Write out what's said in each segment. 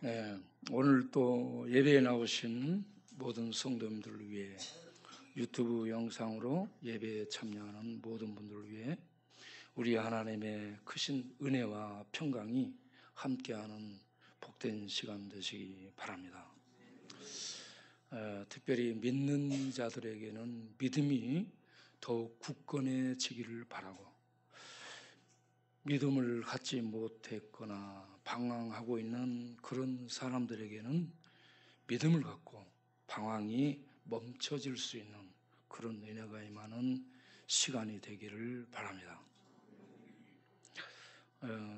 네, 오늘 또 예배에 나오신 모든 성도님들을 위해 유튜브 영상으로 예배에 참여하는 모든 분들을 위해 우리 하나님의 크신 은혜와 평강이 함께하는 복된 시간 되시기 바랍니다. 특별히 믿는 자들에게는 믿음이 더욱 굳건해지기를 바라고, 믿음을 갖지 못했거나 방황하고 있는 그런 사람들에게는 믿음을 갖고 방황이 멈춰질 수 있는 그런 은혜가 임하는 시간이 되기를 바랍니다.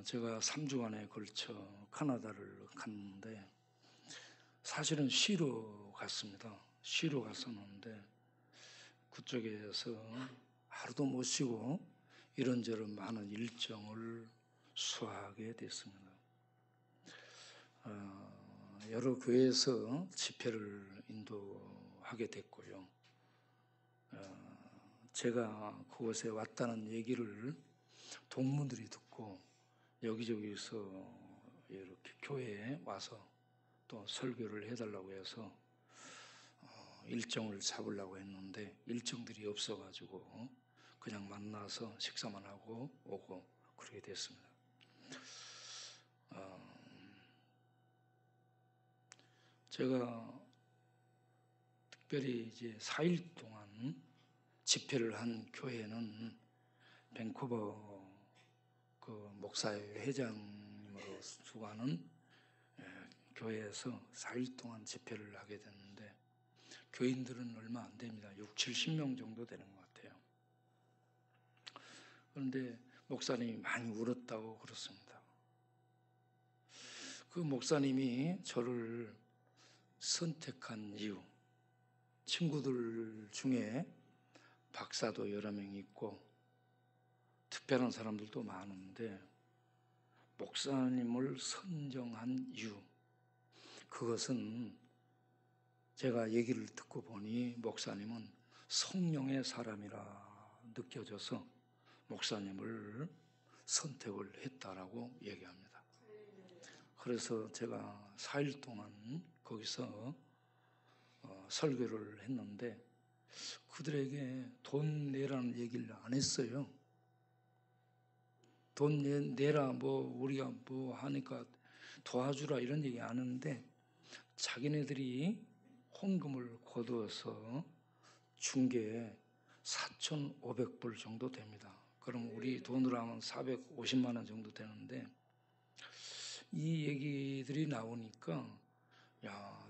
제가 3주간에 걸쳐 카나다를 갔는데, 사실은 쉬러 갔습니다. 쉬러 갔었는데 그쪽에서 하루도 못 쉬고 이런저런 많은 일정을 수하게 됐습니다. 여러 교회에서 집회를 인도하게 됐고요. 제가 그곳에 왔다는 얘기를 동문들이 듣고 여기저기서 이렇게 교회에 와서 또 설교를 해달라고 해서 일정을 잡으려고 했는데 일정들이 없어가지고 그냥 만나서 식사만 하고 오고 그렇게 됐습니다. 제가 특별히 이제 4일 동안 집회를 한 교회는 밴쿠버 그 목사회 회장님으로 수고하는 교회에서 4일 동안 집회를 하게 됐는데 교인들은 얼마 안 됩니다. 60-70명 정도 되는 것 같아요. 그런데 목사님이 많이 울었다고 그렇습니다. 그 목사님이 저를 선택한 이유, 친구들 중에 박사도 여러 명 있고 특별한 사람들도 많은데 목사님을 선정한 이유, 그것은 제가 얘기를 듣고 보니 목사님은 성령의 사람이라 느껴져서 목사님을 선택을 했다라고 얘기합니다. 그래서 제가 4일 동안 거기서 설교를 했는데 그들에게 돈 내라는 얘기를 안 했어요. 돈 내라, 우리가 하니까 도와주라 이런 얘기 안 하는데 자기네들이 헌금을 거두어서 준 게 4,500불 정도 됩니다. 그럼 우리 돈으로 하면 450만 원 정도 되는데 이 얘기들이 나오니까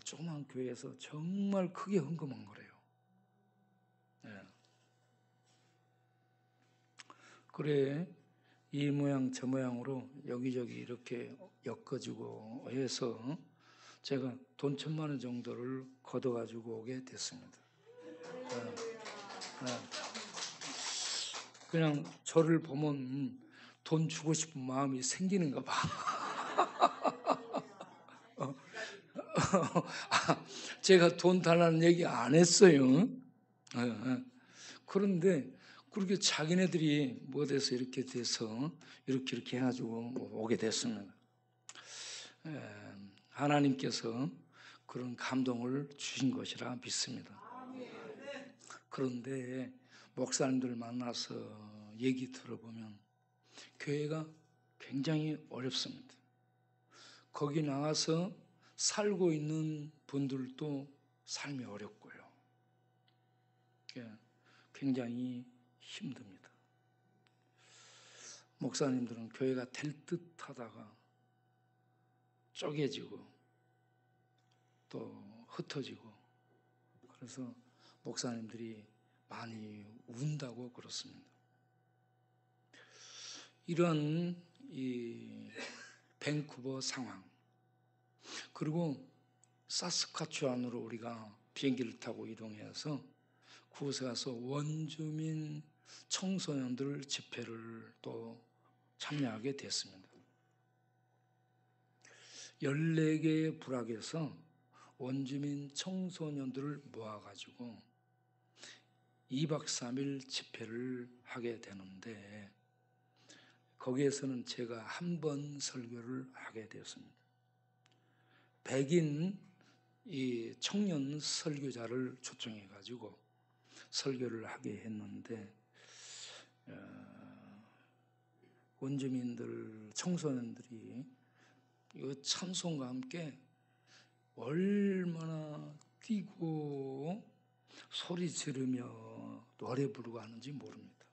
조그만 교회에서 정말 크게 헌금한 거래요. 네. 그래 이 모양 저 모양으로 여기저기 이렇게 엮어지고 해서 제가 돈 1,000만 원 정도를 걷어가지고 오게 됐습니다. 그냥 저를 보면 돈 주고 싶은 마음이 생기는가 봐. 제가 돈 달라는 얘기 안 했어요. 그런데 그렇게 자기네들이 뭐 돼서 이렇게 돼서 이렇게 해가지고 오게 됐습니다. 하나님께서 그런 감동을 주신 것이라 믿습니다. 그런데 목사님들 만나서 얘기 들어보면 교회가 굉장히 어렵습니다. 거기 나가서 살고 있는 분들도 삶이 어렵고요. 굉장히 힘듭니다. 목사님들은 교회가 될 듯 하다가 쪼개지고 또 흩어지고 그래서 목사님들이 많이 운다고 그렇습니다. 이런 이 밴쿠버 상황, 그리고 사스카추안으로 우리가 비행기를 타고 이동해서 그곳에 가서 원주민 청소년들 집회를 또 참여하게 됐습니다. 14개의 부락에서 원주민 청소년들을 모아가지고 2박 3일 집회를 하게 되는데 거기에서는 제가 한 번 설교를 하게 되었습니다. 백인 이 청년 설교자를 초청해 가지고 설교를 하게 했는데 원주민들 청소년들이 이 찬송과 함께 얼마나 뛰고 소리 지르며 노래 부르고 하는지 모릅니다.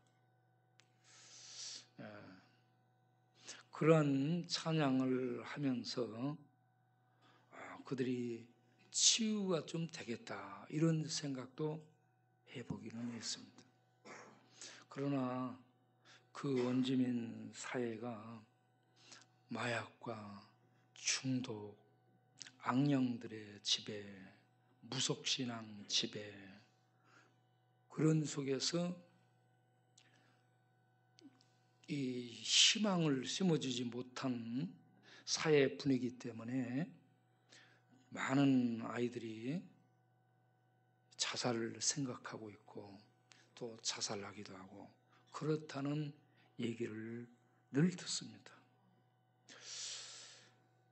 그러한 찬양을 하면서 그들이 치유가 좀 되겠다 이런 생각도 해보기는 했습니다. 그러나 그 원주민 사회가 마약과 중독, 악령들의 지배, 무속신앙 지배, 그런 속에서 이 희망을 심어주지 못한 사회 분위기 때문에 많은 아이들이 자살을 생각하고 있고 또 자살하기도 하고 그렇다는 얘기를 늘 듣습니다.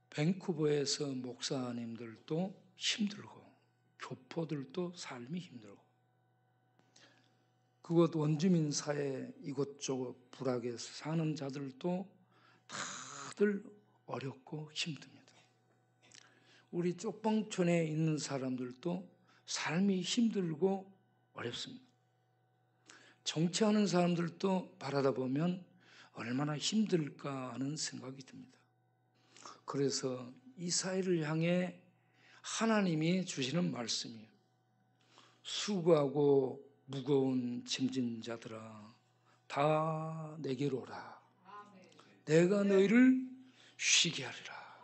밴쿠버에서 목사님들도 힘들고 교포들도 삶이 힘들고 그곳 원주민 사회 이곳저곳 불악에 사는 자들도 다들 어렵고 힘듭니다. 우리 쪽방촌에 있는 사람들도 삶이 힘들고 어렵습니다. 정치하는 사람들도 바라다 보면 얼마나 힘들까 하는 생각이 듭니다. 그래서 이 사회를 향해 하나님이 주시는 말씀이에요. 수고하고 무거운 짐진 자들아 다 내게로 오라. 내가 너희를 쉬게 하리라.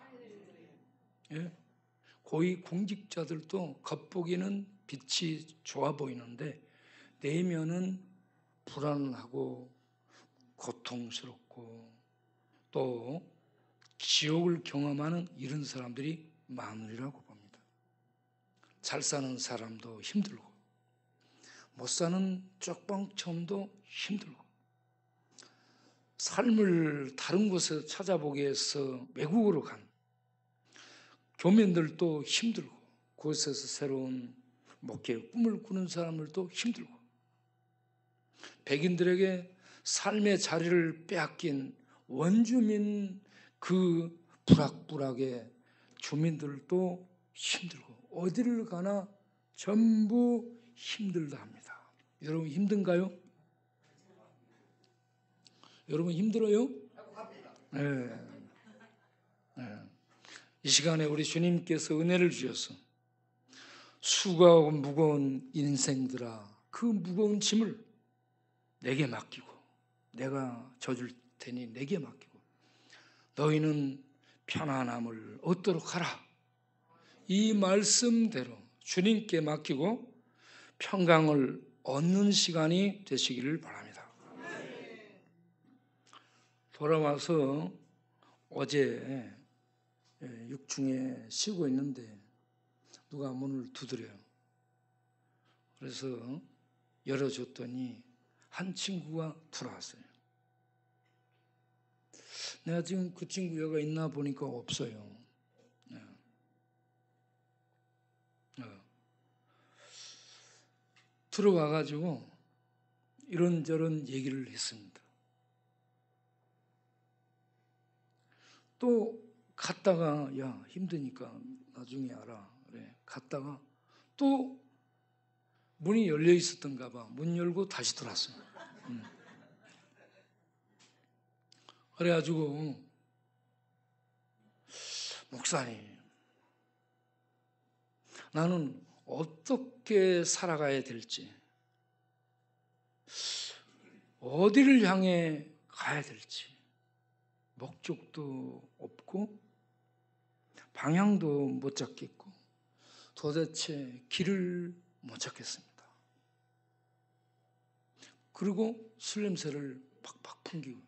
예? 고위 공직자들도 겉보기는 빛이 좋아 보이는데 내면은 불안하고 고통스럽고 또 지옥을 경험하는 이런 사람들이 많으리라고 봅니다. 잘 사는 사람도 힘들고 못 사는 쪽방촌도 힘들고 삶을 다른 곳에 찾아보기 위해서 외국으로 간 교민들도 힘들고 그곳에서 새로운 목회의 꿈을 꾸는 사람들도 힘들고 백인들에게 삶의 자리를 빼앗긴 원주민 그 부락부락의 주민들도 힘들고 어디를 가나 전부 힘들다 합니다. 여러분 힘든가요? 여러분 힘들어요? 네. 네. 이 시간에 우리 주님께서 은혜를 주셔서 수고하고 무거운 인생들아 그 무거운 짐을 내게 맡기고 내가 져줄 테니 내게 맡기고 너희는 편안함을 얻도록 하라. 이 말씀대로 주님께 맡기고 평강을 얻는 시간이 되시기를 바랍니다. 돌아와서 어제 육중에 쉬고 있는데 누가 문을 두드려요. 그래서 열어줬더니 한 친구가 들어왔어요. 내가 지금 그 친구 여기 있나 보니까 없어요. 들어와가지고 이런저런 얘기를 했습니다. 또 갔다가 야 힘드니까 나중에 알아. 그래 갔다가 또 문이 열려 있었던가 봐. 문 열고 다시 들어왔어요. 그래가지고 목사님 나는 어떻게 살아가야 될지 어디를 향해 가야 될지 목적도 없고 방향도 못 잡겠고 도대체 길을 못 찾겠습니다. 그리고 술 냄새를 팍팍 풍기고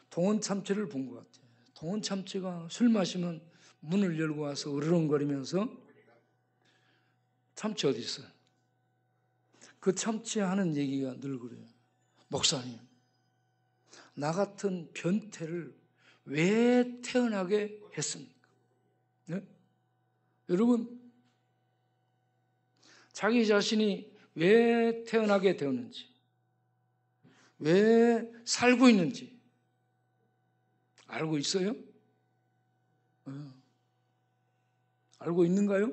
동원 참치를 본 것 같아요. 동원 참치가 술 마시면 문을 열고 와서 으르렁거리면서 참치 어디 있어요? 그 참치 하는 얘기가 늘 그래요. 목사님, 나 같은 변태를 왜 태어나게 했습니까? 네? 여러분, 자기 자신이 왜 태어나게 되었는지, 왜 살고 있는지 알고 있어요? 알고 있는가요?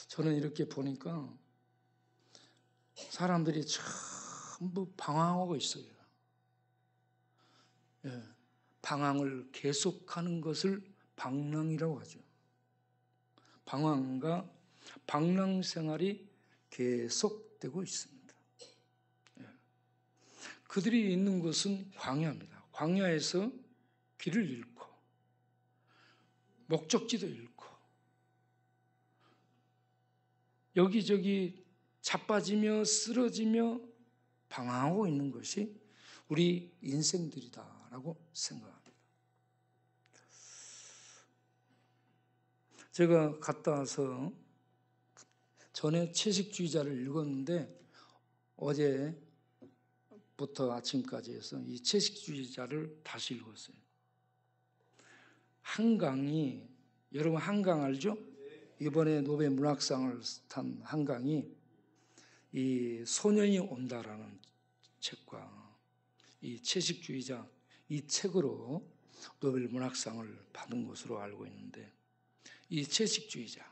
저는 이렇게 보니까 사람들이 전부 방황하고 있어요. 방황을 계속하는 것을 방랑이라고 하죠. 방황과 방랑 생활이 계속되고 있습니다. 그들이 있는 곳은 광야입니다. 광야에서 길을 잃고 목적지도 잃고 여기저기 자빠지며 쓰러지며 방황하고 있는 것이 우리 인생들이다라고 생각합니다. 제가 갔다 와서 전에 채식주의자를 읽었는데 어제부터 아침까지 해서 이 채식주의자를 다시 읽었어요. 한강이, 여러분 한강 알죠? 이번에 노벨 문학상을 탄 한강이 이 소년이 온다라는 책과 이 채식주의자 이 책으로 노벨 문학상을 받은 것으로 알고 있는데, 이 채식주의자,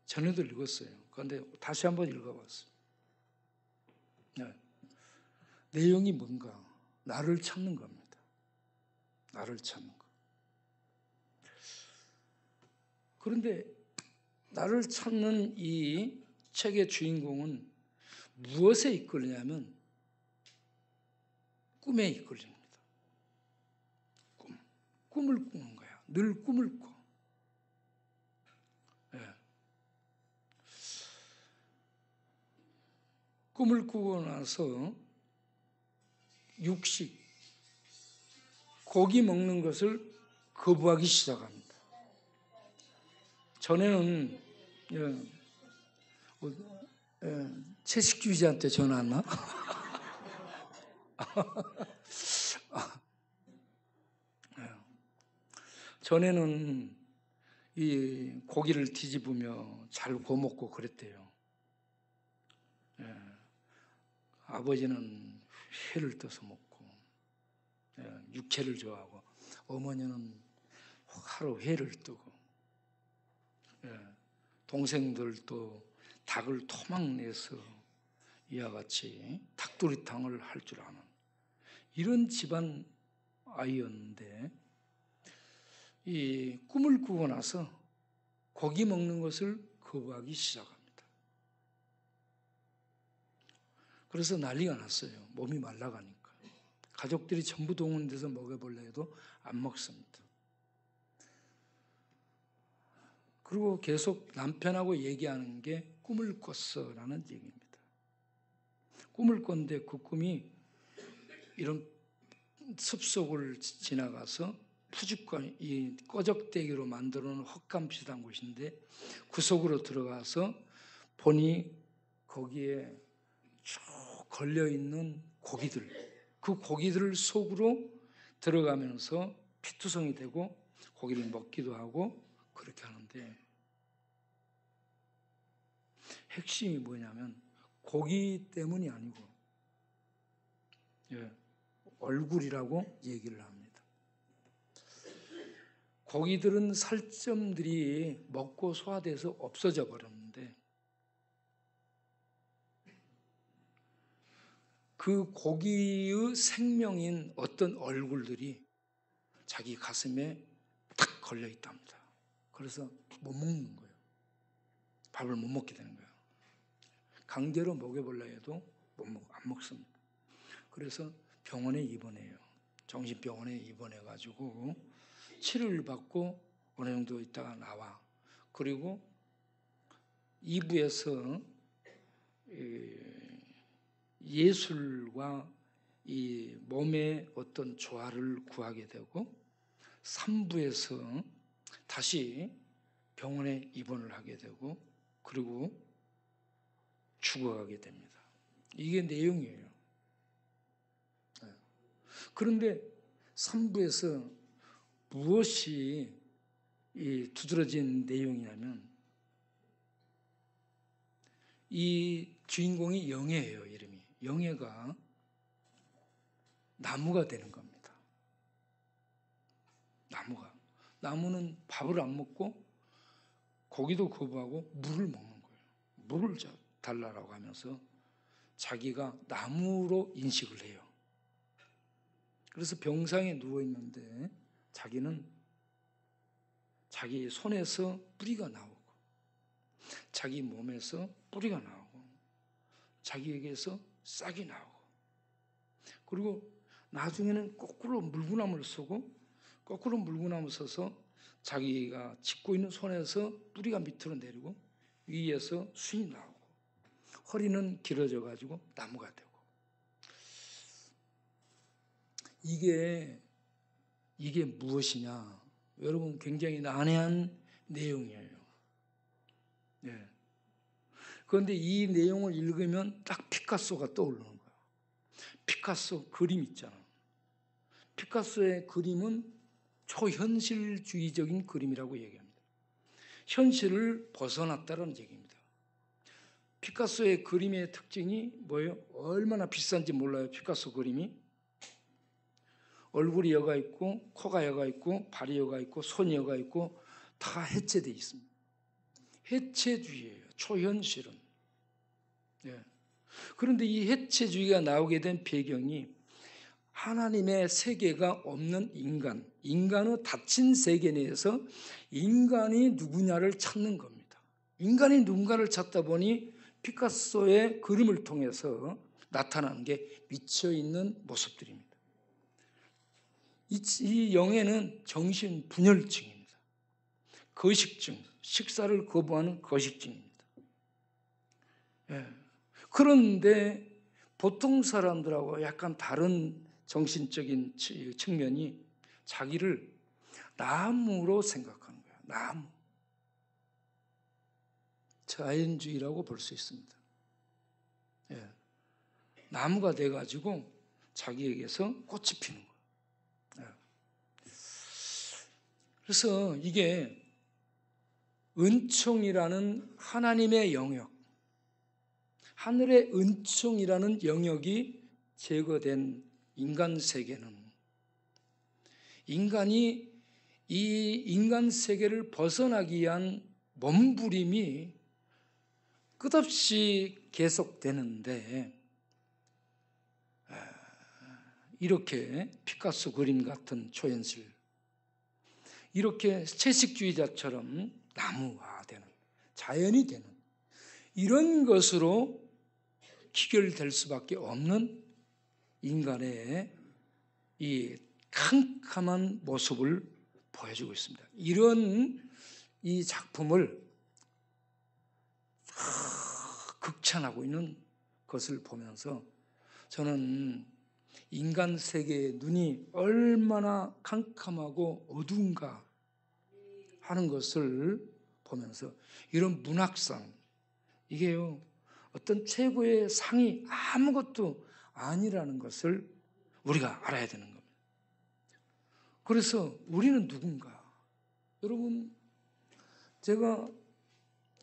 전에도 읽었어요. 그런데 다시 한번 읽어봤어요. 내용이 뭔가? 나를 찾는 겁니다. 나를 찾는 것. 그런데 나를 찾는 이 책의 주인공은 무엇에 이끌리냐면 꿈에 이끌립니다. 꿈을 꾸는 거야. 늘 꿈을 꿔. 꿈을 꾸고 나서 육식, 고기 먹는 것을 거부하기 시작합니다. 전에는 채식주의자한테 전화 왔나? 전에는 이 고기를 뒤집으며 잘 구워 먹고 그랬대요. 아버지는 회를 떠서 먹고 육회를 좋아하고, 어머니는 하루 회를 뜨고, 동생들도 닭을 토막 내서 이와 같이 닭도리탕을 할 줄 아는 이런 집안 아이였는데, 이 꿈을 꾸고 나서 고기 먹는 것을 거부하기 시작합니다. 그래서 난리가 났어요. 몸이 말라가니까. 가족들이 전부 동원돼서 먹여보려 해도 안 먹습니다. 그리고 계속 남편하고 얘기하는 게 꿈을 꿨어라는 얘기입니다. 꿈을 꿨는데 그 꿈이 이런 숲속을 지나가서 푸죽과 이 꺼적대기로 만들어 놓은 헛간 비슷한 곳인데, 그 속으로 들어가서 보니 거기에 쭉 걸려있는 고기들, 그 고기들 속으로 들어가면서 피투성이 되고 고기를 먹기도 하고 그렇게 하는데, 핵심이 뭐냐면 고기 때문이 아니고 얼굴이라고 얘기를 합니다. 고기들은 살점들이 먹고 소화돼서 없어져 버렸는데, 그 고기의 생명인 어떤 얼굴들이 자기 가슴에 탁 걸려 있답니다. 그래서 못 먹는 거예요. 밥을 못 먹게 되는 거예요. 강제로 먹여보려 해도 안 먹습니다. 그래서 병원에 입원해요. 정신병원에 입원해가지고 치료를 받고 어느 정도 있다가 나와. 그리고 2부에서 예술과 이 몸의 어떤 조화를 구하게 되고, 3부에서 다시 병원에 입원을 하게 되고, 그리고 죽어가게 됩니다. 이게 내용이에요. 그런데 3부에서 무엇이 이 두드러진 내용이냐면 이 주인공이 영예예요. 이름이 영예가 나무가 되는 겁니다. 나무는 밥을 안 먹고 고기도 거부하고 물을 먹는 거예요. 물을 달라라고 하면서 자기가 나무로 인식을 해요. 그래서 병상에 누워 있는데 자기는 자기 손에서 뿌리가 나오고 자기 몸에서 뿌리가 나오고 자기에게서 싹이 나오고 그리고 나중에는 거꾸로 물구나무를 서고 거꾸로 물구나무 서서 자기가 짚고 있는 손에서 뿌리가 밑으로 내리고 위에서 순이 나오고 허리는 길어져 가지고 나무가 되고 이게 무엇이냐? 여러분 굉장히 난해한 내용이에요. 네. 그런데 이 내용을 읽으면 딱 피카소가 떠오르는 거예요. 피카소 그림 있잖아. 피카소의 그림은 초현실주의적인 그림이라고 얘기합니다. 현실을 벗어났다는 얘기입니다. 피카소의 그림의 특징이 뭐예요? 얼마나 비싼지 몰라요. 피카소 그림이. 얼굴이 여가 있고 코가 여가 있고 발이 여가 있고 손이 여가 있고 다 해체되어 있습니다. 해체주의예요. 초현실은. 예. 그런데 이 해체주의가 나오게 된 배경이 하나님의 세계가 없는 인간의 닫힌 세계 내에서 인간이 누구냐를 찾는 겁니다. 인간이 누군가를 찾다 보니 피카소의 그림을 통해서 나타나는 게 미쳐있는 모습들입니다. 이 영예는 정신분열증입니다. 거식증, 식사를 거부하는 거식증입니다. 예. 그런데 보통 사람들하고 약간 다른 정신적인 측면이 자기를 나무로 생각하는 거예요. 나무. 자연주의라고 볼 수 있습니다. 예. 나무가 돼가지고 자기에게서 꽃이 피는 거예요. 예. 그래서 이게 은총이라는 하나님의 영역, 하늘의 은총이라는 영역이 제거된 인간 세계는 인간이 이 인간 세계를 벗어나기 위한 몸부림이 끝없이 계속되는데 이렇게 피카소 그림 같은 초현실, 이렇게 채식주의자처럼 나무화되는, 자연이 되는 이런 것으로 기결될 수밖에 없는 인간의 이 캄캄한 모습을 보여주고 있습니다. 이런 이 작품을 극찬하고 있는 것을 보면서 저는 인간 세계의 눈이 얼마나 캄캄하고 어두운가 하는 것을 보면서 이런 문학상, 이게요 어떤 최고의 상이 아무것도 아니라는 것을 우리가 알아야 되는 겁니다. 그래서 우리는 누군가? 여러분, 제가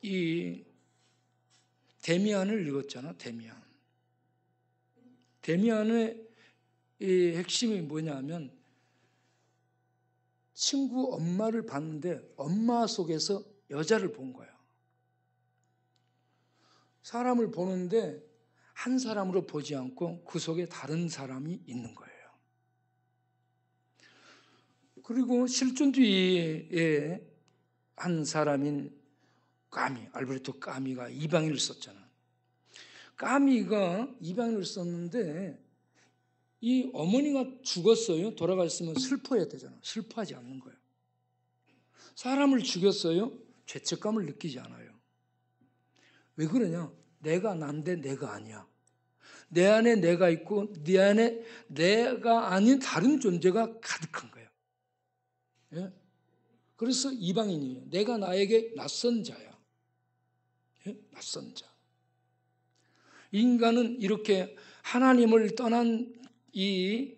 이 데미안을 읽었잖아. 데미안의 이 핵심이 뭐냐면 친구 엄마를 봤는데 엄마 속에서 여자를 본 거야. 사람을 보는데 한 사람으로 보지 않고 그 속에 다른 사람이 있는 거예요. 그리고 실존주의의 한 사람인 알베르토 까미가 이방인을 썼잖아. 까미가 이방인을 썼는데 이 어머니가 죽었어요. 돌아갔으면 슬퍼해야 되잖아. 슬퍼하지 않는 거예요. 사람을 죽였어요. 죄책감을 느끼지 않아요. 왜 그러냐? 내가 난데 내가 아니야. 내 안에 내가 있고 네 안에 내가 아닌 다른 존재가 가득한 거예요. 예? 그래서 이방인이에요. 내가 나에게 낯선 자야. 예? 낯선 자. 인간은 이렇게 하나님을 떠난 이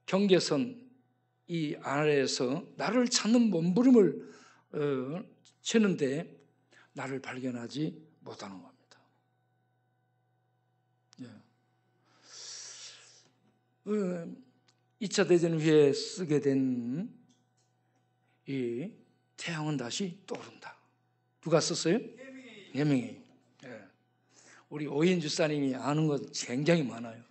경계선 이 아래에서 나를 찾는 몸부림을 치는데 나를 발견하지 못하는 겁니다. 예. 2차 대전 후에 쓰게 된 이 태양은 다시 떠오른다. 누가 썼어요? 예명이. 예. 우리 오인 주사님이 아는 것 굉장히 많아요.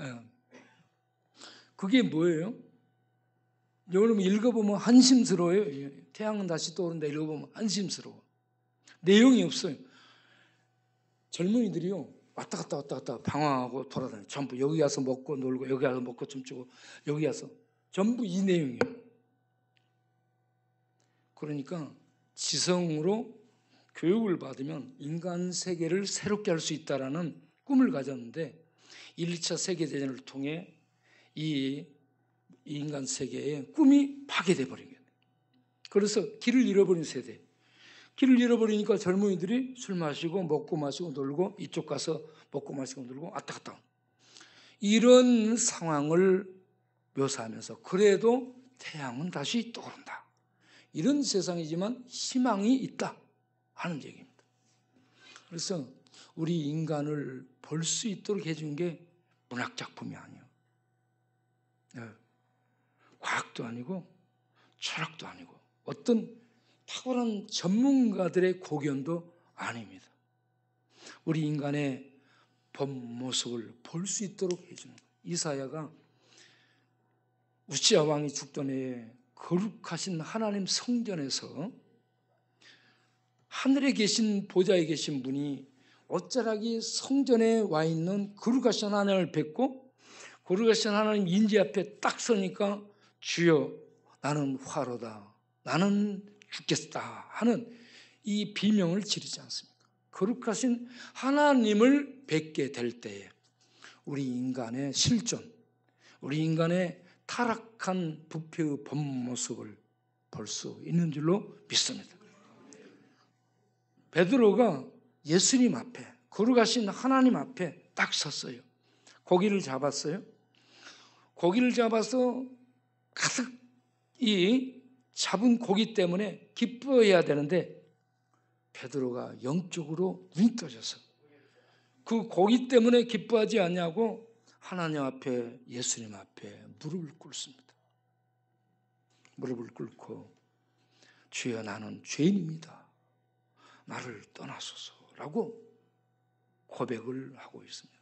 예. 그게 뭐예요? 여러분 읽어보면 한심스러워요. 태양은 다시 떠오른다 읽어보면 한심스러워. 내용이 없어요. 젊은이들이요 왔다 갔다 방황하고 돌아다녀요. 전부 여기 가서 먹고 놀고 여기 가서 먹고 춤추고 여기 가서 전부 이 내용이에요. 그러니까 지성으로 교육을 받으면 인간 세계를 새롭게 할 수 있다라는 꿈을 가졌는데 1, 2차 세계대전을 통해 이 인간 세계의 꿈이 파괴돼 버린 거예요. 그래서 길을 잃어버린 세대. 길을 잃어버리니까 젊은이들이 술 마시고 먹고 마시고 놀고 이쪽 가서 먹고 마시고 놀고 왔다 갔다. 이런 상황을 묘사하면서 그래도 태양은 다시 떠오른다. 이런 세상이지만 희망이 있다 하는 얘기입니다. 그래서 우리 인간을 볼 수 있도록 해준 게 문학작품이 아니에요. 과학도 아니고 철학도 아니고 어떤 탁월한 전문가들의 고견도 아닙니다. 우리 인간의 본 모습을 볼 수 있도록 해주는 거예요. 이사야가 우시야 왕이 죽던 해에 거룩하신 하나님 성전에서 하늘에 계신 보좌에 계신 분이 어쩌라기 성전에 와 있는 거룩하신 하나님을 뵙고 거룩하신 하나님 인지 앞에 딱 서니까 주여 나는 화로다 나는 죽겠다 하는 이 비명을 지르지 않습니까? 거룩하신 하나님을 뵙게 될 때에 우리 인간의 실존, 우리 인간의 타락한 부패의 본 모습을 볼 수 있는 줄로 믿습니다. 베드로가 예수님 앞에 거룩하신 하나님 앞에 딱 섰어요. 고기를 잡았어요. 고기를 잡아서 가득 이 잡은 고기 때문에 기뻐해야 되는데 베드로가 영적으로 눈이 떠져서 그 고기 때문에 기뻐하지 않냐고 하나님 앞에 예수님 앞에 무릎을 꿇습니다. 무릎을 꿇고 주여 나는 죄인입니다. 나를 떠나소서라고 고백을 하고 있습니다.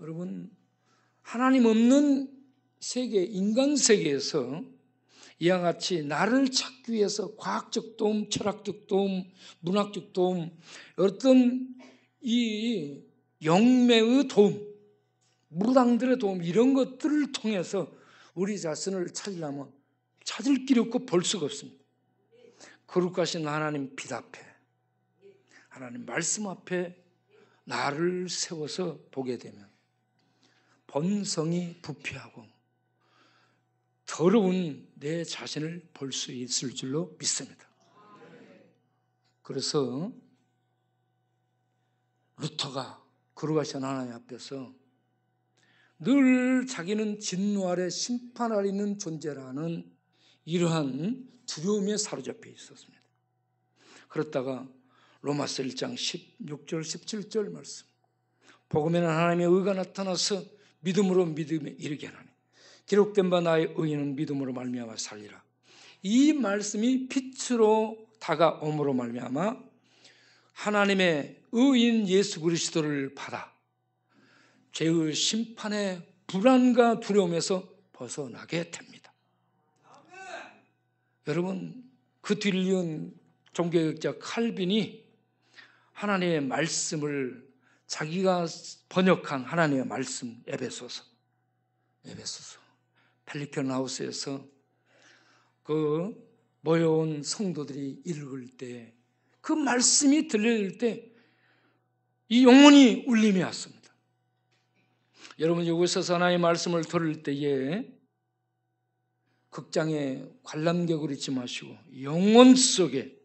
여러분 하나님 없는 세계, 인간 세계에서 이와 같이 나를 찾기 위해서 과학적 도움, 철학적 도움, 문학적 도움, 어떤 이 영매의 도움, 무당들의 도움 이런 것들을 통해서 우리 자신을 찾으려면 찾을 길이 없고 볼 수가 없습니다. 거룩하신 하나님 빛 앞에 하나님 말씀 앞에 나를 세워서 보게 되면 본성이 부패하고 더러운 내 자신을 볼 수 있을 줄로 믿습니다. 그래서 루터가 거룩하신 하나님 앞에서 늘 자기는 진노 아래 심판 아래 있는 존재라는 이러한 두려움에 사로잡혀 있었습니다. 그렇다가 로마서 1장 16절 17절 말씀 복음에는 하나님의 의가 나타나서 믿음으로 믿음에 이르게 하나니 기록된 바 나의 의인은 믿음으로 말미암아 살리라. 이 말씀이 빛으로 다가옴으로 말미암아 하나님의 의인 예수 그리스도를 받아 죄의 심판의 불안과 두려움에서 벗어나게 됩니다. 여러분 그 뒤를 이은 종교개혁자 칼빈이 하나님의 말씀을 자기가 번역한 하나님의 말씀 에베소서 펠리컨 하우스에서 그 모여온 성도들이 읽을 때 그 말씀이 들릴 때 이 영혼이 울림이 왔습니다. 여러분 여기서 하나님의 말씀을 들을 때에 극장에 관람객으로 있지 마시고 영혼 속에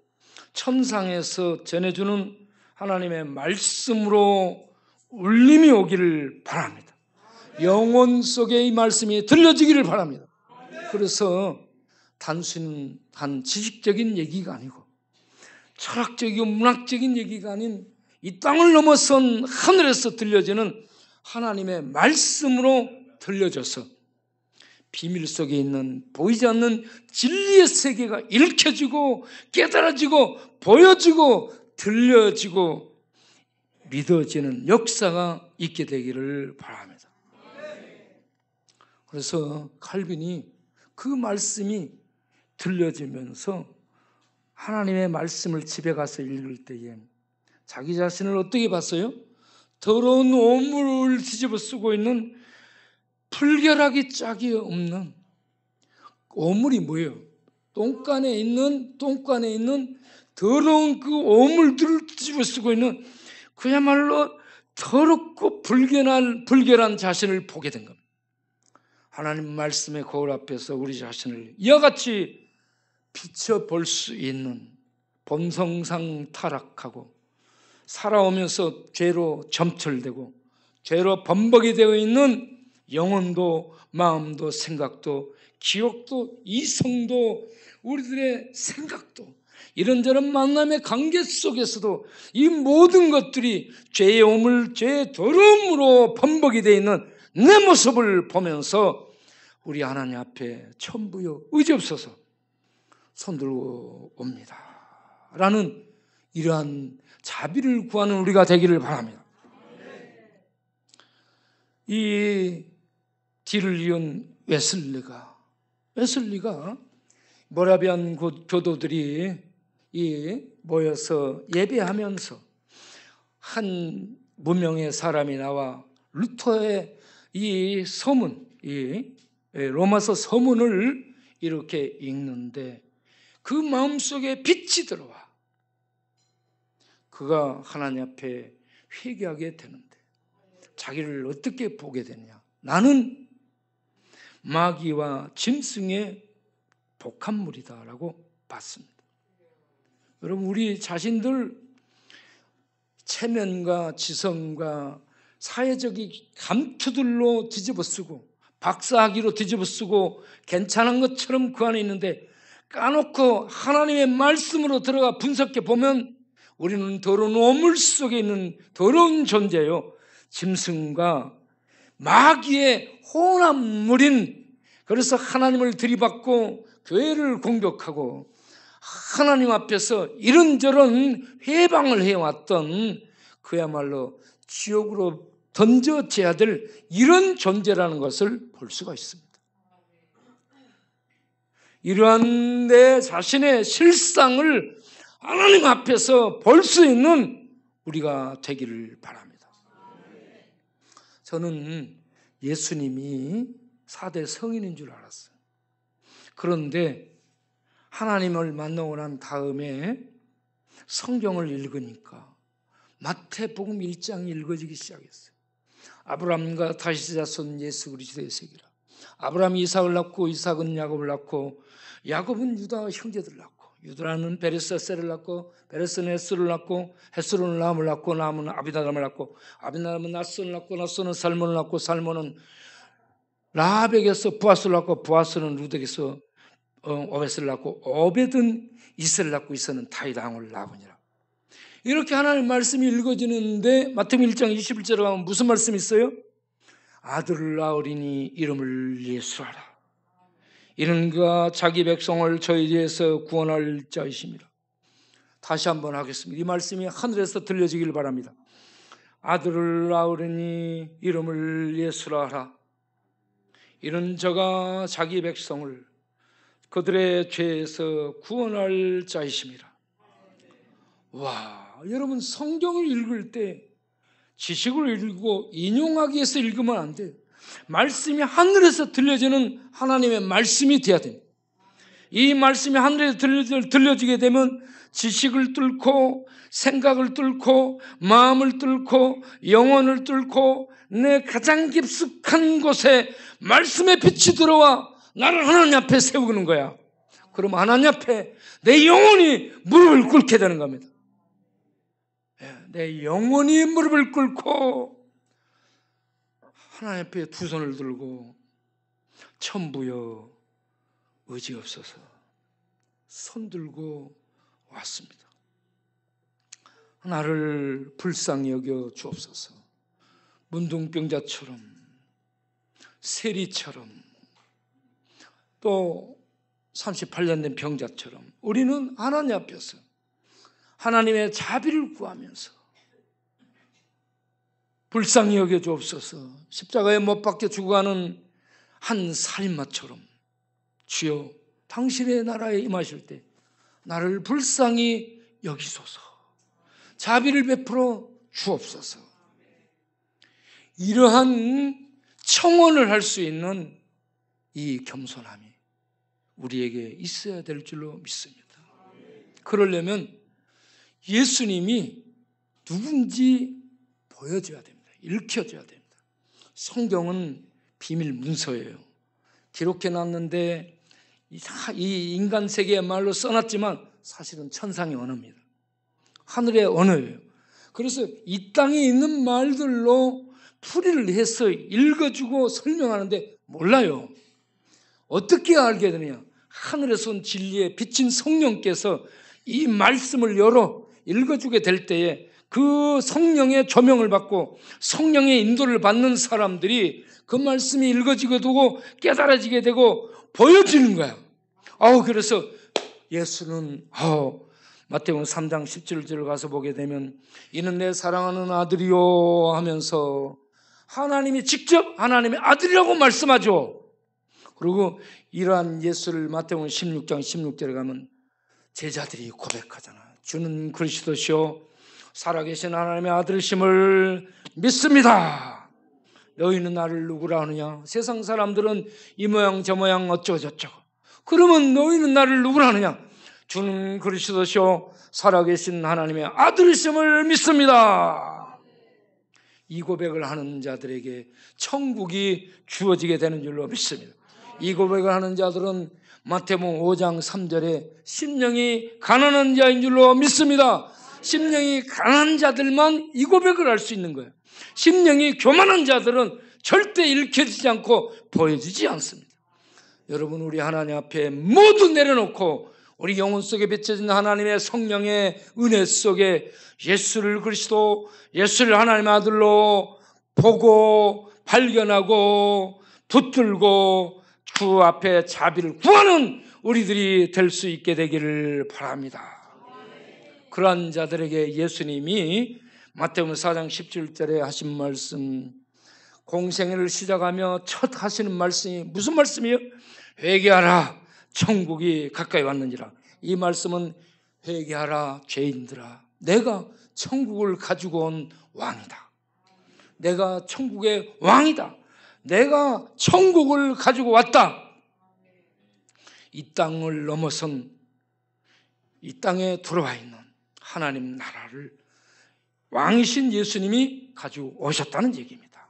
천상에서 전해주는 하나님의 말씀으로 울림이 오기를 바랍니다. 영혼 속에 이 말씀이 들려지기를 바랍니다. 그래서 단순히 단 지식적인 얘기가 아니고 철학적이고 문학적인 얘기가 아닌 이 땅을 넘어선 하늘에서 들려지는 하나님의 말씀으로 들려져서 비밀 속에 있는 보이지 않는 진리의 세계가 읽혀지고 깨달아지고 보여지고 들려지고 믿어지는 역사가 있게 되기를 바랍니다. 그래서 칼빈이 그 말씀이 들려지면서 하나님의 말씀을 집에 가서 읽을 때에 자기 자신을 어떻게 봤어요? 더러운 오물을 뒤집어 쓰고 있는 풀결하기 짝이 없는 오물이 뭐예요? 똥간에 있는 더러운 그 오물들을 뒤집어 쓰고 있는 그야말로 더럽고 불결한 자신을 보게 된 겁니다. 하나님 말씀의 거울 앞에서 우리 자신을 이와 같이 비춰볼 수 있는 본성상 타락하고 살아오면서 죄로 점철되고 죄로 범벅이 되어 있는 영혼도 마음도 생각도 기억도 이성도 우리들의 생각도 이런저런 만남의 관계 속에서도 이 모든 것들이 죄의 오물, 죄의 더러움으로 범벅이 되어 있는 내 모습을 보면서 우리 하나님 앞에 천부여 의지없어서 손들고 옵니다 라는 이러한 자비를 구하는 우리가 되기를 바랍니다. 이 뒤를 이은 웨슬리가 모라비안 교도들이 모여서 예배하면서 한 무명의 사람이 나와 루터의 이 서문, 로마서 서문을 이렇게 읽는데 그 마음속에 빛이 들어와 그가 하나님 앞에 회개하게 되는데 자기를 어떻게 보게 되냐? 나는 마귀와 짐승의 복합물이다라고 봤습니다. 여러분 우리 자신들 체면과 지성과 사회적인 감투들로 뒤집어쓰고 박사학위로 뒤집어쓰고 괜찮은 것처럼 그 안에 있는데 까놓고 하나님의 말씀으로 들어가 분석해 보면 우리는 더러운 오물 속에 있는 더러운 존재요 짐승과 마귀의 혼합물인 그래서 하나님을 들이받고 교회를 공격하고 하나님 앞에서 이런저런 회방을 해왔던 그야말로 지옥으로 던져져야 될 이런 존재라는 것을 볼 수가 있습니다. 이러한 내 자신의 실상을 하나님 앞에서 볼 수 있는 우리가 되기를 바랍니다. 저는 예수님이 4대 성인인 줄 알았어요. 그런데 하나님을 만나고 난 다음에 성경을 읽으니까 마태복음 1장이 읽어지기 시작했어요. 아브라함과 다윗의 자손 예수 그리스도의 세계라. 아브라함이 이삭을 낳고 이삭은 야곱을 낳고 야곱은 유다 형제들을 낳고 유다는 베레스를 낳고 베레스는 헷스를 낳고 헷스는 라함을 낳고 라함은 아비나답을 낳고 아비나답은 낫손을 낳고 낫손은 살몬을 낳고 살몬은 라합에게서 부하스를 낳고 부하스는 룻에게서 오벳을 낳고 오벳은 이스를 낳고 이스는 다윗 왕을 낳으니라. 이렇게 하나님의 말씀이 읽어지는데 마태복음 1장 21절에 가면 무슨 말씀이 있어요? 아들을 낳으리니 이름을 예수하라. 이는 그가 자기 백성을 저희에서 구원할 자이심이라. 다시 한번 하겠습니다. 이 말씀이 하늘에서 들려지길 바랍니다. 아들을 낳으리니 이름을 예수라 하라. 이는 저가 자기 백성을 그들의 죄에서 구원할 자이심이라. 와, 여러분 성경을 읽을 때 지식을 읽고 인용하기 위해서 읽으면 안 돼요. 말씀이 하늘에서 들려지는 하나님의 말씀이 돼야 됩니다. 이 말씀이 하늘에서 들려지게 되면 지식을 뚫고 생각을 뚫고 마음을 뚫고 영혼을 뚫고 내 가장 깊숙한 곳에 말씀의 빛이 들어와 나를 하나님 앞에 세우는 거야. 그럼 하나님 앞에 내 영혼이 무릎을 꿇게 되는 겁니다. 내 영혼이 무릎을 꿇고 하나님 앞에 두 손을 들고 천부여 의지 없어서 손 들고 왔습니다. 나를 불쌍히 여겨 주옵소서. 문둥병자처럼, 세리처럼, 또 38년 된 병자처럼 우리는 하나님 앞에서 하나님의 자비를 구하면서 불쌍히 여겨 주옵소서. 십자가에 못 박혀 죽어가는 한 살인마처럼 주여 당신의 나라에 임하실 때 나를 불쌍히 여기소서. 자비를 베풀어 주옵소서. 이러한 청원을 할 수 있는 이 겸손함이 우리에게 있어야 될 줄로 믿습니다. 그러려면 예수님이 누군지 보여줘야 됩니다. 읽혀줘야 됩니다. 성경은 비밀 문서예요. 기록해놨는데 이 인간 세계의 말로 써놨지만 사실은 천상의 언어입니다. 하늘의 언어예요. 그래서 이 땅에 있는 말들로 풀이를 해서 읽어주고 설명하는데 몰라요. 어떻게 알게 되느냐? 하늘에서 온 진리에 비친 성령께서 이 말씀을 열어 읽어주게 될 때에 그 성령의 조명을 받고 성령의 인도를 받는 사람들이 그 말씀이 읽어지게 되고 깨달아지게 되고 보여지는 거야. 그래서 예수는 마태복음 3장 17절을 가서 보게 되면 이는 내 사랑하는 아들이요 하면서 하나님이 직접 하나님의 아들이라고 말씀하죠. 그리고 이러한 예수를 마태복음 16장 16절에 가면 제자들이 고백하잖아. 주는 그리스도시요 살아계신 하나님의 아들이심을 믿습니다. 너희는 나를 누구라 하느냐? 세상 사람들은 이 모양 저 모양 어쩌고저쩌고. 그러면 너희는 나를 누구라 하느냐? 주는 그리스도시요 살아계신 하나님의 아들이심을 믿습니다. 이 고백을 하는 자들에게 천국이 주어지게 되는 줄로 믿습니다. 이 고백을 하는 자들은 마태복음 5장 3절에 심령이 가난한 자인 줄로 믿습니다. 심령이 가난한 자들만 이 고백을 할 수 있는 거예요. 심령이 교만한 자들은 절대 읽혀지지 않고 보여지지 않습니다. 여러분, 우리 하나님 앞에 모두 내려놓고 우리 영혼 속에 비춰진 하나님의 성령의 은혜 속에 예수를 그리스도, 예수를 하나님의 아들로 보고 발견하고 붙들고 주 앞에 자비를 구하는 우리들이 될 수 있게 되기를 바랍니다. 그러한 자들에게 예수님이 마태복음 4장 17절에 하신 말씀, 공생애를 시작하며 첫 하시는 말씀이 무슨 말씀이에요? 회개하라, 천국이 가까이 왔는지라. 이 말씀은 회개하라 죄인들아, 내가 천국을 가지고 온 왕이다. 내가 천국의 왕이다. 내가 천국을 가지고 왔다. 이 땅을 넘어선 이 땅에 들어와 있는 하나님 나라를 왕이신 예수님이 가지고 오셨다는 얘기입니다.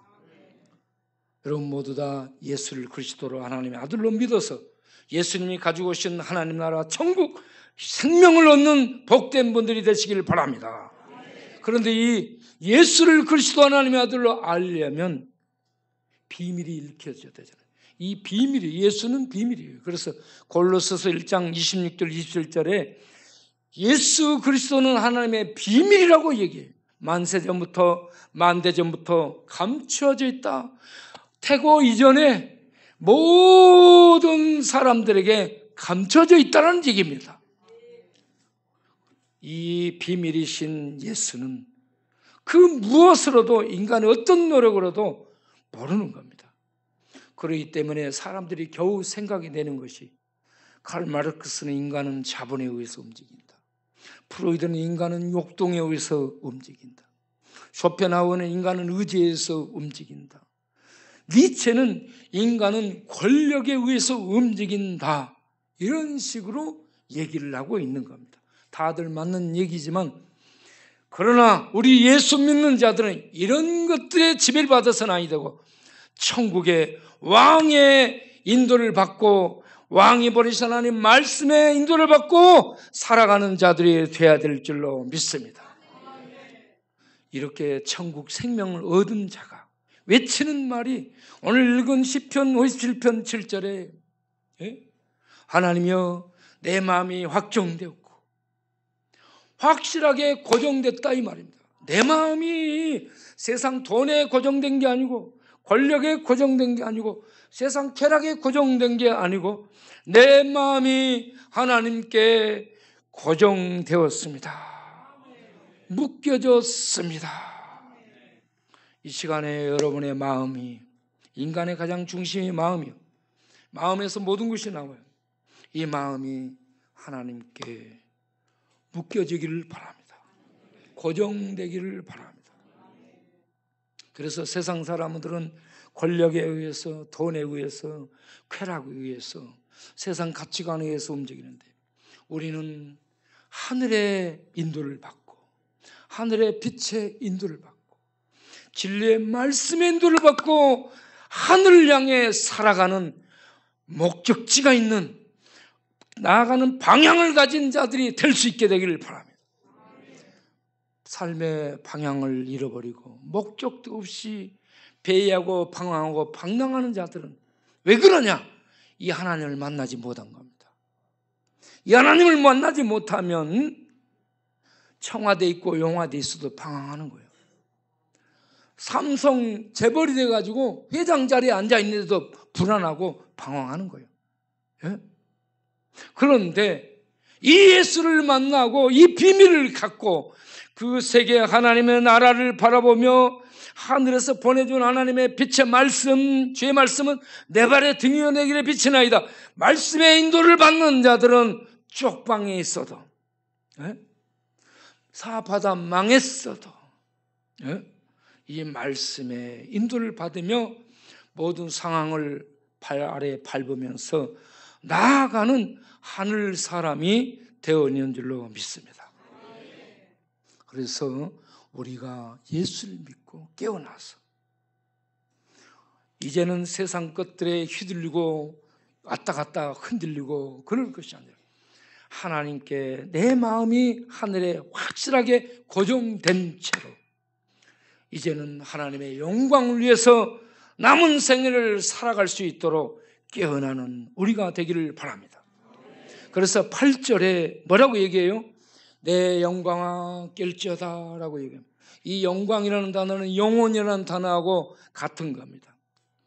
여러분 모두 다 예수를 그리스도로 하나님의 아들로 믿어서 예수님이 가지고 오신 하나님 나라 천국 생명을 얻는 복된 분들이 되시길 바랍니다. 그런데 이 예수를 그리스도 하나님의 아들로 알려면 비밀이 읽혀져야 되잖아요. 이 비밀이, 예수는 비밀이에요. 그래서 골로새서 1장 26절 27절에 예수 그리스도는 하나님의 비밀이라고 얘기해요. 만세전부터 만대전부터 감추어져 있다. 태고 이전에 모든 사람들에게 감춰져 있다는 얘기입니다. 이 비밀이신 예수는 그 무엇으로도 인간의 어떤 노력으로도 모르는 겁니다. 그렇기 때문에 사람들이 겨우 생각이 되는 것이 칼 마르크스는 인간은 자본에 의해서 움직인다. 프로이드는 인간은 욕동에 의해서 움직인다. 쇼펜하우어는 인간은 의지에 의해서 움직인다. 니체는 인간은 권력에 의해서 움직인다. 이런 식으로 얘기를 하고 있는 겁니다. 다들 맞는 얘기지만 그러나 우리 예수 믿는 자들은 이런 것들에 지배를 받아서는 아니 되고 천국의 왕의 인도를 받고 왕이 버리신 하나님 말씀의 인도를 받고 살아가는 자들이 되어야 될 줄로 믿습니다. 이렇게 천국 생명을 얻은 자가 외치는 말이 오늘 읽은 시편 57편 7절에 하나님이여 내 마음이 확정되었고 확실하게 고정됐다 이 말입니다. 내 마음이 세상 돈에 고정된 게 아니고 권력에 고정된 게 아니고 세상 쾌락에 고정된 게 아니고 내 마음이 하나님께 고정되었습니다. 묶여졌습니다. 이 시간에 여러분의 마음이 인간의 가장 중심이 마음이요. 마음에서 모든 것이 나와요. 이 마음이 하나님께 묶여지기를 바랍니다. 고정되기를 바랍니다. 그래서 세상 사람들은 권력에 의해서, 돈에 의해서, 쾌락에 의해서, 세상 가치관에 의해서 움직이는데 우리는 하늘의 인도를 받고 하늘의 빛의 인도를 받고 진리의 말씀의 인도를 받고 하늘을 향해 살아가는 목적지가 있는 나아가는 방향을 가진 자들이 될 수 있게 되기를 바랍니다. 삶의 방향을 잃어버리고 목적도 없이 배회하고 방황하고 방랑하는 자들은 왜 그러냐? 이 하나님을 만나지 못한 겁니다. 이 하나님을 만나지 못하면 청와대에 있고 용화대에 있어도 방황하는 거예요. 삼성 재벌이 돼가지고 회장 자리에 앉아있는데도 불안하고 방황하는 거예요. 예? 그런데 이 예수를 만나고 이 비밀을 갖고 그 세계 하나님의 나라를 바라보며 하늘에서 보내준 하나님의 빛의 말씀, 주의 말씀은 내 발의 등이여 내 길에 빛이 나이다. 말씀의 인도를 받는 자들은 쪽방에 있어도 사바다 망했어도 이 말씀의 인도를 받으며 모든 상황을 발 아래 밟으면서 나아가는 하늘 사람이 되어 있는 줄로 믿습니다. 그래서 우리가 예수를 믿고 깨어나서 이제는 세상 것들에 휘둘리고 왔다 갔다 흔들리고 그럴 것이 아니라 하나님께 내 마음이 하늘에 확실하게 고정된 채로 이제는 하나님의 영광을 위해서 남은 생애를 살아갈 수 있도록 깨어나는 우리가 되기를 바랍니다. 그래서 8절에 뭐라고 얘기해요? 내 영광아 깰지어다 라고 얘기합니다. 이 영광이라는 단어는 영혼이라는 단어하고 같은 겁니다.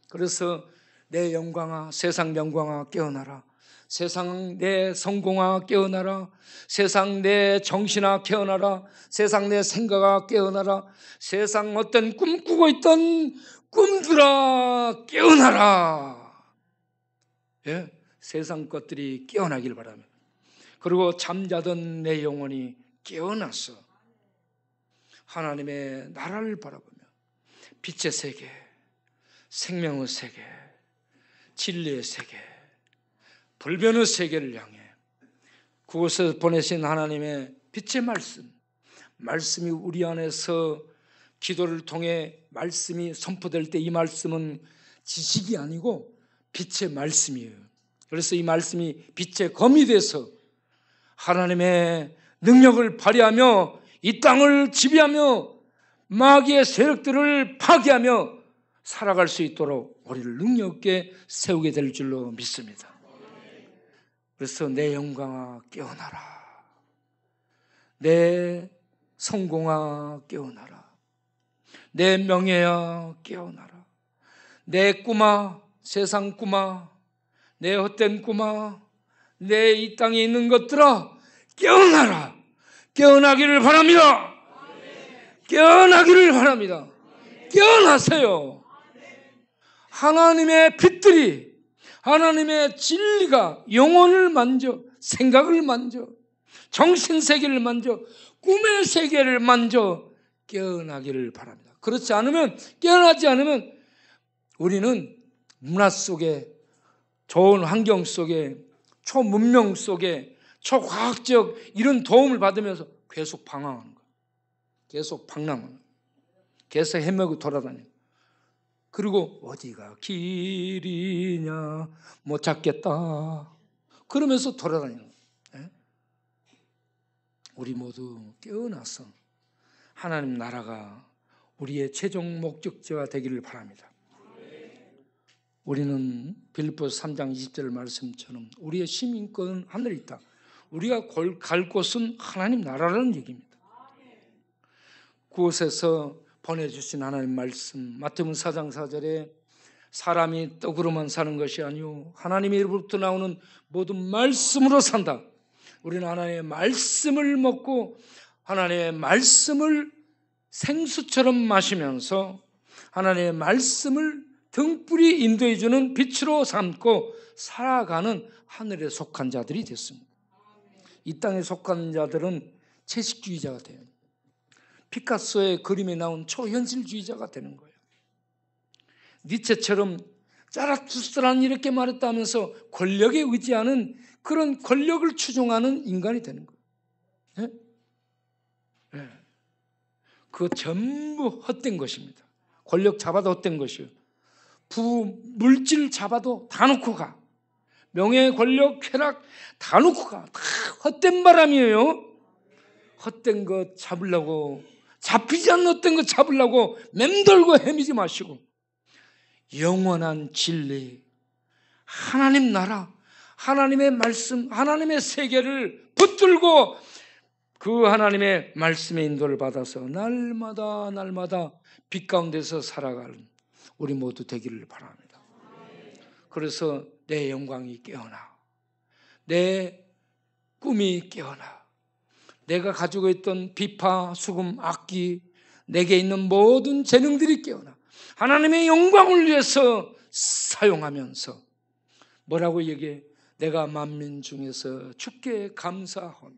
그래서 내 영광아, 세상 영광아 깨어나라. 세상 내 성공아 깨어나라. 세상 내 정신아 깨어나라. 세상 내 생각아 깨어나라. 세상 어떤 꿈꾸고 있던 꿈들아 깨어나라. 예? 세상 것들이 깨어나길 바랍니다. 그리고 잠자던 내 영혼이 깨어나서 하나님의 나라를 바라보며 빛의 세계, 생명의 세계, 진리의 세계, 불변의 세계를 향해 그곳에서 보내신 하나님의 빛의 말씀, 말씀이 우리 안에서 기도를 통해 말씀이 선포될 때 이 말씀은 지식이 아니고 빛의 말씀이에요. 그래서 이 말씀이 빛의 검이 돼서 하나님의 능력을 발휘하며 이 땅을 지배하며 마귀의 세력들을 파괴하며 살아갈 수 있도록 우리를 능력 있게 세우게 될 줄로 믿습니다. 그래서 내 영광아 깨어나라. 내 성공아 깨어나라. 내 명예야 깨어나라. 내 꿈아, 세상 꿈아, 내 헛된 꿈아, 내 이 땅에 있는 것들아 깨어나라. 깨어나기를 바랍니다. 깨어나기를 바랍니다. 깨어나세요. 하나님의 빛들이, 하나님의 진리가 영혼을 만져, 생각을 만져, 정신세계를 만져, 꿈의 세계를 만져 깨어나기를 바랍니다. 그렇지 않으면, 깨어나지 않으면 우리는 문화 속에, 좋은 환경 속에, 초문명 속에, 초과학적 이런 도움을 받으면서 계속 방황하는 거예요. 계속 방랑하는 거예요. 계속 헤매고 돌아다니는 거예요. 그리고 어디가 길이냐 못 찾겠다 그러면서 돌아다니는 거예요. 우리 모두 깨어나서 하나님 나라가 우리의 최종 목적지가 되기를 바랍니다. 우리는 빌립보서 3장 20절 말씀처럼 우리의 시민권은 하늘에 있다. 우리가 갈 곳은 하나님 나라라는 얘기입니다. 그곳에서 보내주신 하나님 말씀, 마태복음 4장 4절에 사람이 떡으로만 사는 것이 아니요 하나님의 입으로부터 나오는 모든 말씀으로 산다. 우리는 하나님의 말씀을 먹고 하나님의 말씀을 생수처럼 마시면서 하나님의 말씀을 등불이 인도해 주는 빛으로 삼고 살아가는 하늘에 속한 자들이 됐습니다. 이 땅에 속한 자들은 채식주의자가 돼요. 피카소의 그림에 나온 초현실주의자가 되는 거예요. 니체처럼 짜라투스라는 이렇게 말했다면서 권력에 의지하는 그런 권력을 추종하는 인간이 되는 거예요. 네? 네. 그거 전부 헛된 것입니다. 권력 잡아도 헛된 것이에요. 물질 잡아도 다 놓고 가. 명예, 권력, 쾌락 다 놓고 가. 다 헛된 바람이에요. 헛된 것 잡으려고, 잡히지 않는 헛된 것 잡으려고 맴돌고 헤매지 마시고 영원한 진리, 하나님 나라, 하나님의 말씀, 하나님의 세계를 붙들고 그 하나님의 말씀의 인도를 받아서 날마다 빛 가운데서 살아가는 우리 모두 되기를 바랍니다. 그래서 내 영광이 깨어나, 내 꿈이 깨어나, 내가 가지고 있던 비파, 수금, 악기, 내게 있는 모든 재능들이 깨어나 하나님의 영광을 위해서 사용하면서 뭐라고 얘기해? 내가 만민 중에서 주께 감사하며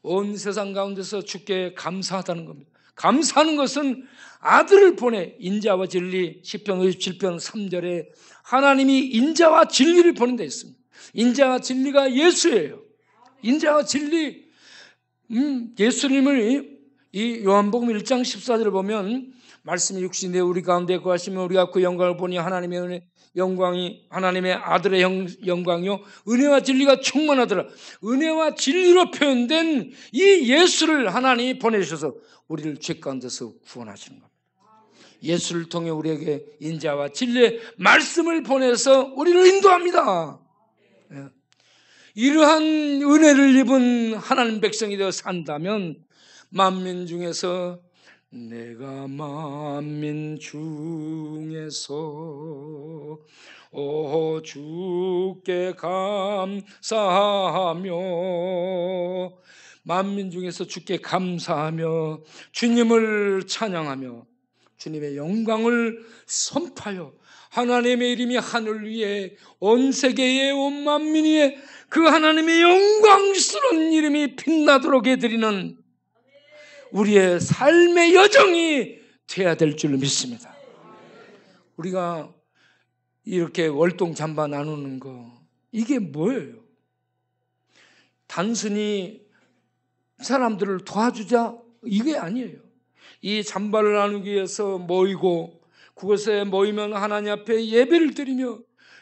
온 세상 가운데서 주께 감사하다는 겁니다. 감사하는 것은 아들을 보내 인자와 진리, 시편 57편 3절에 하나님이 인자와 진리를 보낸 데 있습니다. 인자와 진리가 예수예요. 인자와 진리, 예수님을 이 요한복음 1장 14절을 보면 말씀이 육신에 우리 가운데 거하시며 우리가 그 영광을 보니 하나님의 영광이 하나님의 아들의 영광이요 은혜와 진리가 충만하더라. 은혜와 진리로 표현된 이 예수를 하나님이 보내주셔서 우리를 죄 가운데서 구원하시는 겁니다. 예수를 통해 우리에게 인자와 진리의 말씀을 보내서 우리를 인도합니다. 이러한 은혜를 입은 하나님 백성이 되어 산다면 만민 중에서 내가 만민 중에서 주께 감사하며 만민 중에서 주께 감사하며 주님을 찬양하며 주님의 영광을 선포하여 하나님의 이름이 하늘 위에 온 세계의 온 만민 위에 그 하나님의 영광스러운 이름이 빛나도록 해드리는 우리의 삶의 여정이 돼야 될 줄 믿습니다. 우리가 이렇게 월동 잠바 나누는 거 이게 뭐예요? 단순히 사람들을 도와주자 이게 아니에요. 이 잠바를 나누기 위해서 모이고 그곳에 모이면 하나님 앞에 예배를 드리며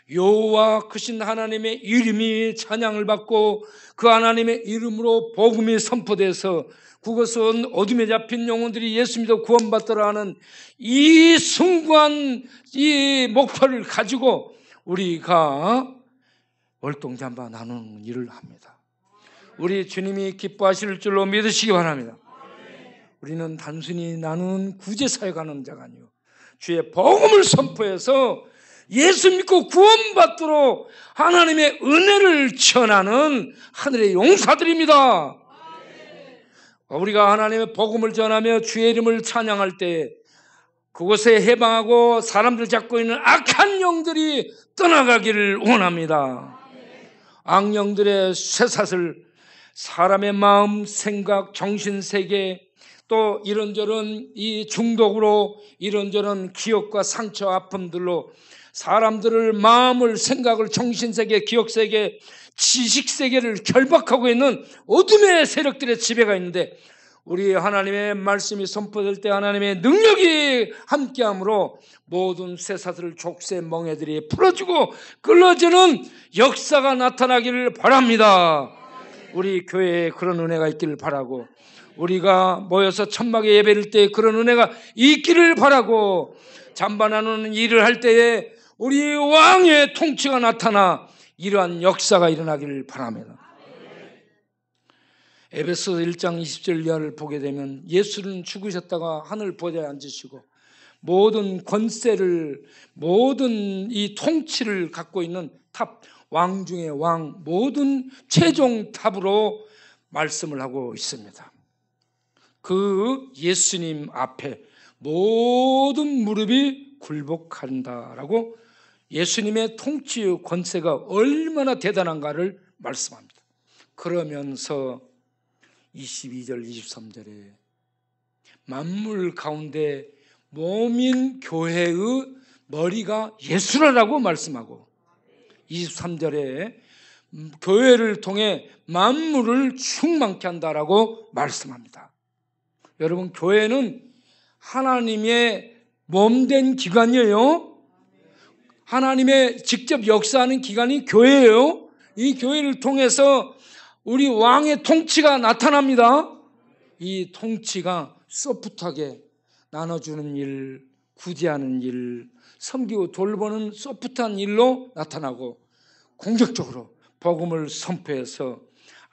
여호와 크신 하나님의 이름이 찬양을 받고 그 하나님의 이름으로 복음이 선포돼서 그것은 어둠에 잡힌 영혼들이 예수 믿어 구원받더라 하는 이 숭고한 이 목표를 가지고 우리가 월동잠바 나누는 일을 합니다. 우리 주님이 기뻐하실 줄로 믿으시기 바랍니다. 우리는 단순히 나누는 구제사역하는 자가 아니요 주의 복음을 선포해서 예수 믿고 구원받도록 하나님의 은혜를 전하는 하늘의 용사들입니다. 우리가 하나님의 복음을 전하며 주의 이름을 찬양할 때 그곳에 해방하고 사람들 잡고 있는 악한 영들이 떠나가기를 원합니다. 악령들의 쇠사슬, 사람의 마음, 생각, 정신세계 또 이런저런 이 중독으로 이런저런 기억과 상처, 아픔들로 사람들을 마음을, 생각을, 정신세계, 기억세계, 지식세계를 결박하고 있는 어둠의 세력들의 지배가 있는데 우리 하나님의 말씀이 선포될 때 하나님의 능력이 함께함으로 모든 쇠사슬, 족쇄, 멍에들이 풀어지고 끌어지는 역사가 나타나기를 바랍니다. 우리 교회에 그런 은혜가 있기를 바라고 우리가 모여서 천막에 예배를 때 그런 은혜가 있기를 바라고, 잠반하는 일을 할 때에 우리 왕의 통치가 나타나 이러한 역사가 일어나기를 바랍니다. 에베소 1장 20절 이하를 보게 되면 예수는 죽으셨다가 하늘 보좌에 앉으시고 모든 권세를, 모든 이 통치를 갖고 있는 탑, 왕 중의 왕, 모든 최종 탑으로 말씀을 하고 있습니다. 그 예수님 앞에 모든 무릎이 굴복한다라고 예수님의 통치의 권세가 얼마나 대단한가를 말씀합니다. 그러면서 22절 23절에 만물 가운데 몸인 교회의 머리가 예수라고 말씀하고, 23절에 교회를 통해 만물을 충만케 한다라고 말씀합니다. 여러분, 교회는 하나님의 몸된 기관이에요. 하나님의 직접 역사하는 기관이 교회예요. 이 교회를 통해서 우리 왕의 통치가 나타납니다. 이 통치가 소프트하게 나눠주는 일, 구제하는 일, 섬기고 돌보는 소프트한 일로 나타나고, 공격적으로 복음을 선포해서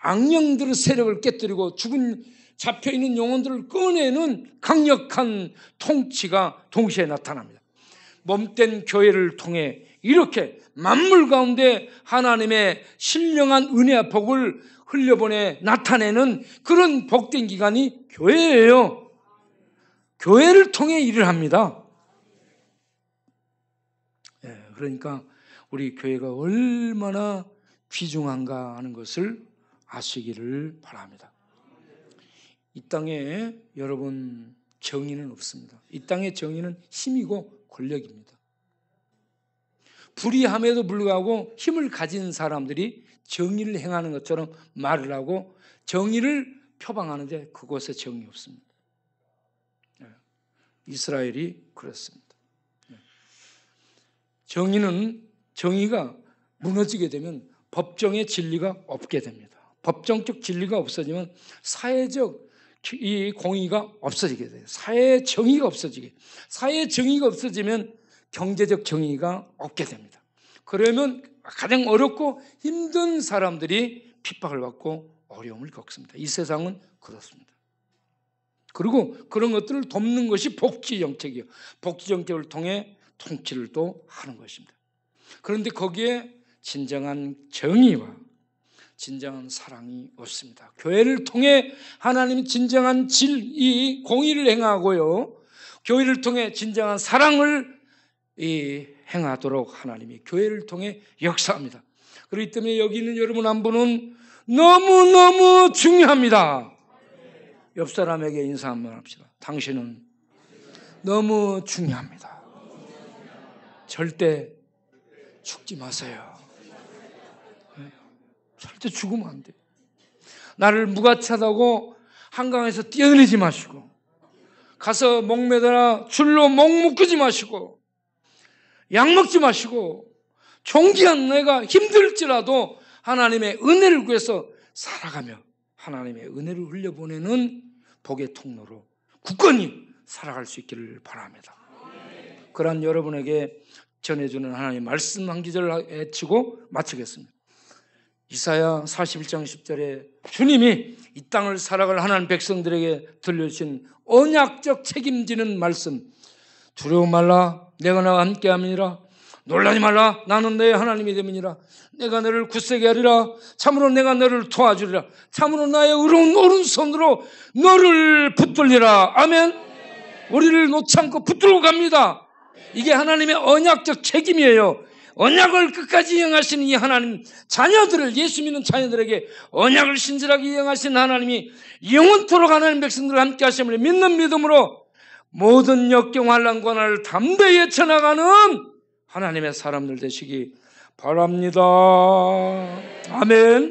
악령들의 세력을 깨뜨리고 죽은 잡혀있는 영혼들을 꺼내는 강력한 통치가 동시에 나타납니다. 몸된 교회를 통해 이렇게 만물 가운데 하나님의 신령한 은혜와 복을 흘려보내 나타내는 그런 복된 기관이 교회예요. 교회를 통해 일을 합니다. 그러니까 우리 교회가 얼마나 귀중한가 하는 것을 아시기를 바랍니다. 이 땅에 여러분 정의는 없습니다. 이 땅의 정의는 힘이고 권력입니다. 불의함에도 불구하고 힘을 가진 사람들이 정의를 행하는 것처럼 말을 하고 정의를 표방하는데 그곳에 정의 없습니다. 이스라엘이 그렇습니다. 정의가 무너지게 되면 법정의 진리가 없게 됩니다. 법정적 진리가 없어지면 사회적 이 공의가 없어지게 돼요. 사회 정의가 없어지게. 사회 정의가 없어지면 경제적 정의가 없게 됩니다. 그러면 가장 어렵고 힘든 사람들이 핍박을 받고 어려움을 겪습니다. 이 세상은 그렇습니다. 그리고 그런 것들을 돕는 것이 복지정책이에요. 복지정책을 통해 통치를 또 하는 것입니다. 그런데 거기에 진정한 정의와 진정한 사랑이 없습니다. 교회를 통해 하나님이 진정한 이 공의를 행하고요, 교회를 통해 진정한 사랑을 행하도록 하나님이 교회를 통해 역사합니다. 그렇기 때문에 여기 있는 여러분 한 분은 너무너무 중요합니다. 옆 사람에게 인사 한번 합시다. 당신은 너무 중요합니다. 절대 죽지 마세요. 절대 죽으면 안 돼요. 나를 무가치하다고 한강에서 뛰어내리지 마시고, 가서 목매달아 줄로 목 묶지 마시고, 약 먹지 마시고, 존귀한 내가 힘들지라도 하나님의 은혜를 구해서 살아가며 하나님의 은혜를 흘려보내는 복의 통로로 굳건히 살아갈 수 있기를 바랍니다. 그러한 여러분에게 전해주는 하나님의 말씀 한 기절을 외치고 마치겠습니다. 이사야 41장 10절에 주님이 이 땅을 살아갈 하나님 백성들에게 들려주신 언약적 책임지는 말씀, 두려워 말라 내가 나와 함께함이니라, 놀라지 말라 나는 내 하나님이 됨이니라, 내가 너를 굳세게 하리라, 참으로 내가 너를 도와주리라, 참으로 나의 의로운 오른손으로 너를 붙들리라. 아멘. 우리를 놓지 않고 붙들고 갑니다. 이게 하나님의 언약적 책임이에요. 언약을 끝까지 이행하시는 이 하나님 자녀들을, 예수 믿는 자녀들에게 언약을 신실하게 이행하시는 하나님이 영원토록 하나님 백성들과 함께 하심을 믿는 믿음으로 모든 역경 환난 고난을 담대히 헤쳐나가는 하나님의 사람들 되시기 바랍니다. 아멘.